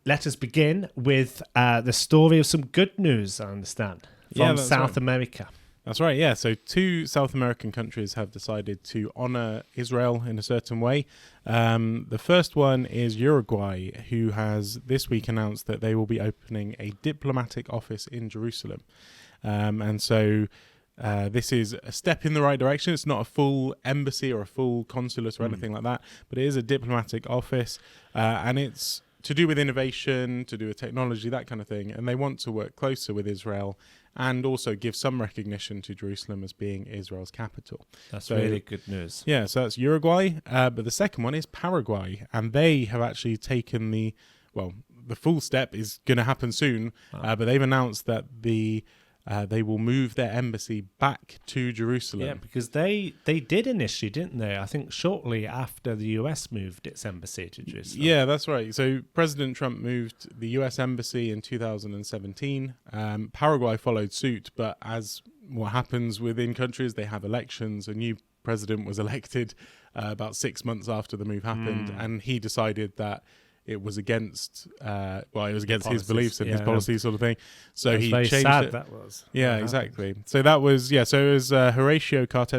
let us begin with the story of some good news, I understand, from South America. That's right, yeah. So 2 South American countries have decided to honour Israel in a certain way. The first one is Uruguay, who has this week announced that they will be opening a diplomatic office in Jerusalem. And so this is a step in the right direction. It's not a full embassy or a full consulate or anything like that, but it is a diplomatic office, and it's to do with innovation, to do with technology, that kind of thing. And they want to work closer with Israel and also give some recognition to Jerusalem as being Israel's capital. That's really good news. Yeah, so that's Uruguay. But the second one is Paraguay. And they have actually taken the full step is going to happen soon. But they've announced that they will move their embassy back to Jerusalem. Yeah, because they did initially, didn't they? I think shortly after the US moved its embassy to Jerusalem. Yeah, that's right. So President Trump moved the US embassy in 2017. Paraguay followed suit, but as what happens within countries, they have elections. A new president was elected about 6 months after the move happened, and he decided that it was against his beliefs and his policies, sort of thing. So he changed it. That was. Yeah, exactly. So that was So it was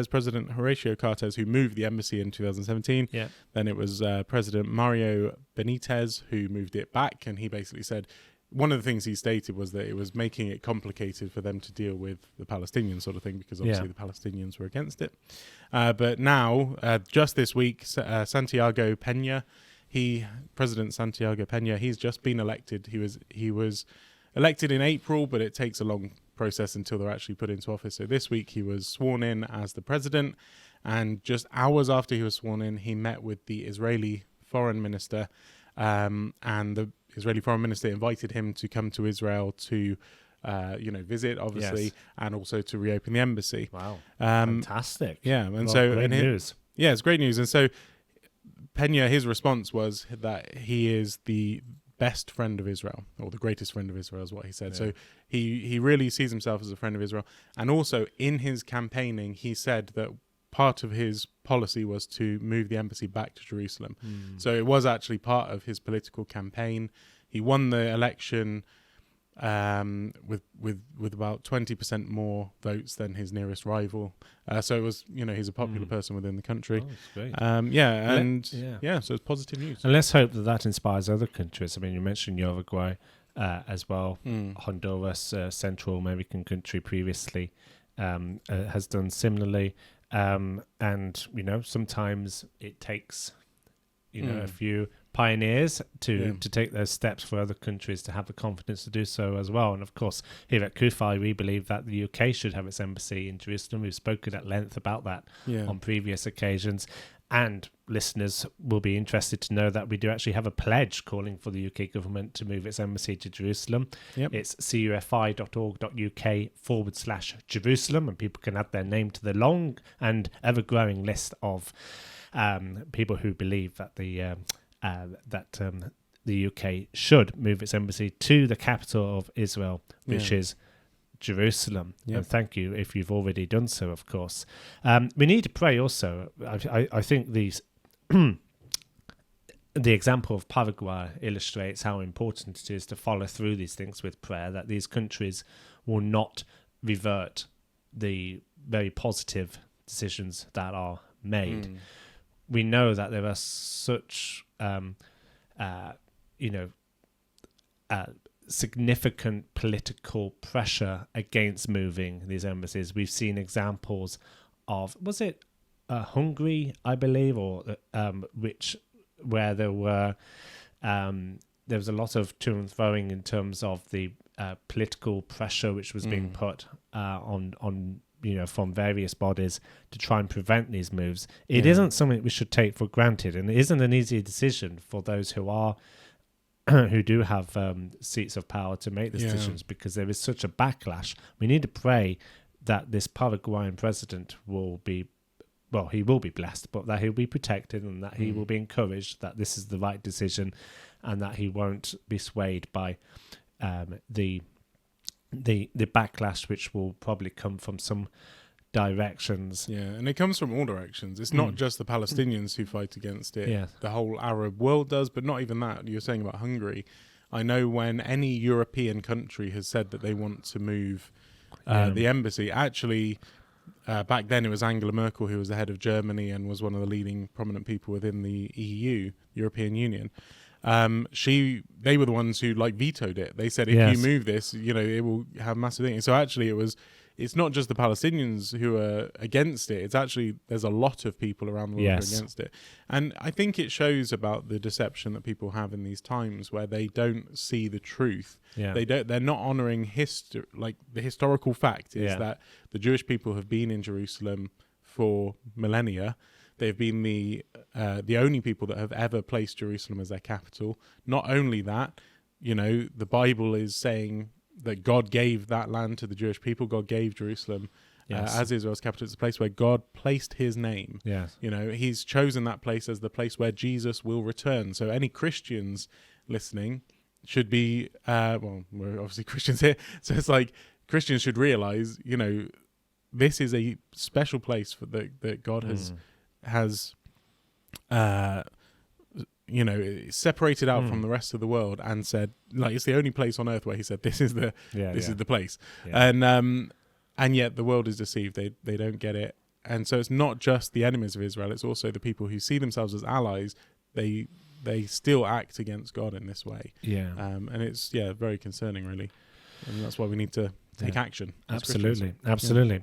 President Horacio Cortez, who moved the embassy in 2017. Yeah. Then it was President Mario Benitez who moved it back, and he basically said one of the things he stated was that it was making it complicated for them to deal with the Palestinians, sort of thing, because obviously the Palestinians were against it. But now, just this week, Santiago Peña. President Santiago Peña, he's just been elected. He was elected in April, but it takes a long process until they're actually put into office. So this week he was sworn in as the president, and just hours after he was sworn in, he met with the Israeli foreign minister, and the Israeli foreign minister invited him to come to Israel to visit, obviously, and also to reopen the embassy. Wow, fantastic! Yeah, and great news. Yeah, it's great news, and so Peña, his response was that he is the best friend of Israel, or the greatest friend of Israel is what he said. Yeah. So he really sees himself as a friend of Israel. And also in his campaigning, he said that part of his policy was to move the embassy back to Jerusalem. So it was actually part of his political campaign. He won the election with about 20% more votes than his nearest rival. So it was, he's a popular person within the country. Oh, that's great. So it's positive news. And let's hope that inspires other countries. I mean, you mentioned Uruguay as well. Honduras, Central American country previously, has done similarly. And, sometimes it takes, a few pioneers to take those steps for other countries to have the confidence to do so as well. And of course, here at CUFI, we believe that the UK should have its embassy in Jerusalem. We've spoken at length about that on previous occasions. And listeners will be interested to know that we do actually have a pledge calling for the UK government to move its embassy to Jerusalem. Yep. It's cufi.org.uk/Jerusalem, and people can add their name to the long and ever-growing list of people who believe that the UK should move its embassy to the capital of Israel, which is Jerusalem. Yep. And thank you if you've already done so, of course. We need to pray also. I think these the example of Paraguay illustrates how important it is to follow through these things with prayer, that these countries will not revert the very positive decisions that are made. We know that there are such significant political pressure against moving these embassies. We've seen examples of, was it Hungary, I believe, or where there was a lot of to and throwing in terms of the political pressure which was being put on from various bodies to try and prevent these moves. It isn't something we should take for granted, and it isn't an easy decision for those who do have seats of power to make these decisions, because there is such a backlash. We need to pray that this Paraguayan president will be blessed, but that he'll be protected, and that he will be encouraged that this is the right decision, and that he won't be swayed by the backlash which will probably come from some directions. Yeah, and it comes from all directions. It's not just the Palestinians who fight against it. Yeah. The whole Arab world does, but not even that. You're saying about Hungary. I know when any European country has said that they want to move the embassy, actually, back then it was Angela Merkel who was the head of Germany and was one of the leading prominent people within the EU, European Union. They were the ones who vetoed it. They said, if you move this, it will have massive things. So actually it's not just the Palestinians who are against it. It's actually, there's a lot of people around the world who are against it. And I think it shows about the deception that people have in these times where they don't see the truth. Yeah. They're not honoring the historical fact is that the Jewish people have been in Jerusalem for millennia. They've been the only people that have ever placed Jerusalem as their capital. Not only that, the Bible is saying that God gave that land to the Jewish people. God gave Jerusalem as Israel's capital. It's a place where God placed his name. Yes. He's chosen that place as the place where Jesus will return. So any Christians listening should be, we're obviously Christians here. So it's Christians should realize, this is a special place that God has separated out from the rest of the world and said, it's the only place on earth where he said this is the place. And yet the world is deceived. They don't get it. And so it's not just the enemies of Israel, it's also the people who see themselves as allies. They still act against God in this way. And it's very concerning, really. And that's why we need to take action. Absolutely.